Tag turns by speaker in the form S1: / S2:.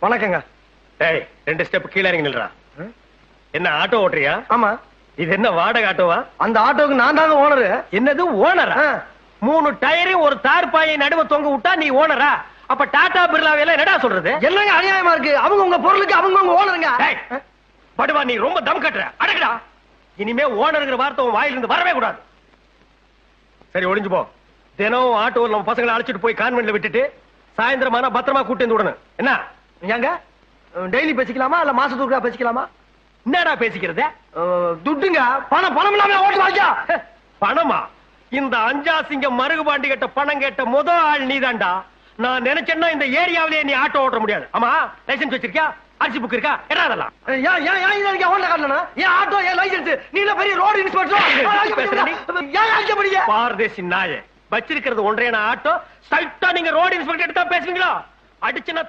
S1: வணக்கங்க.
S2: டேய் 2 ஸ்டெப் கீழ இறங்கி நில்றா. என்ன ஆட்டோ ஓட்டுறியா?
S1: ஆமா.
S2: இது என்ன வாடகை ஆட்டோவா?
S1: அந்த ஆட்டோவுக்கு நான் தாங்க ஓனர்.
S2: என்னது ஓனரா? 3 டயரையும் ஒரு தார்பாயை நடுவ தொங்க விட்டா நீ ஓனரா? அப்ப டாடா பிர்லாவை எல்லாம் என்னடா சொல்றது?
S1: என்னங்க அநியாயமா இருக்கு? அவங்க உங்க பொருளுக்கு அவங்க ஓனருங்க.
S2: படுவா நீ ரொம்ப தம் கட்டுற. அடக்குடா. இனிமே ஓனர்ங்கிற வார்த்தை உன் வாயிலிருந்து வரவே கூடாது. சரி ஒளிஞ்சு போ. தினம் ஆட்டோவில் நம்ம பசங்களை அழைச்சிட்டு போய் கான்வென்ட்ல விட்டுட்டு சாயந்தரமான பத்திரமா கூட்டி வந்து விடணும். என்ன
S1: ஏங்க டெய்லி பேசிக்கலாமா இல்ல மாசத்துக்கு பேசிக்கலாமா?
S2: என்னடா பேசிக்கிறது?
S1: துட்டுங்க. பணம் இல்லாம ஓட்டு வாங்க.
S2: பணமா? இந்த அஞ்சாசிங்க மருகுபாண்டி கிட்ட பணம் கேட்ட முதல் ஆள் நீதான்டா. நான் நினைச்சேன்னா இந்த ஏரியாவிலேயே நீ ஆட்டோ ஓட்ட முடியாது. ஆமா லைசென்ஸ் வச்சிருக்கியா? அரிசி புக் இருக்கா? என்ன அதெல்லாம்?
S1: ஆட்டோ லைசென்ஸ் நீ பெரிய ரோடு இன்ஸ்பெக்டர்.
S2: பாரதேசி நாயே வச்சிருக்கிறது ஒன்றே ஆட்டோ. ஸ்ட்ரைட்டா நீங்க ரோடு இன்ஸ்பெக்டர் எடுத்தா பேசுவீங்களா? அடிச்சுன்னா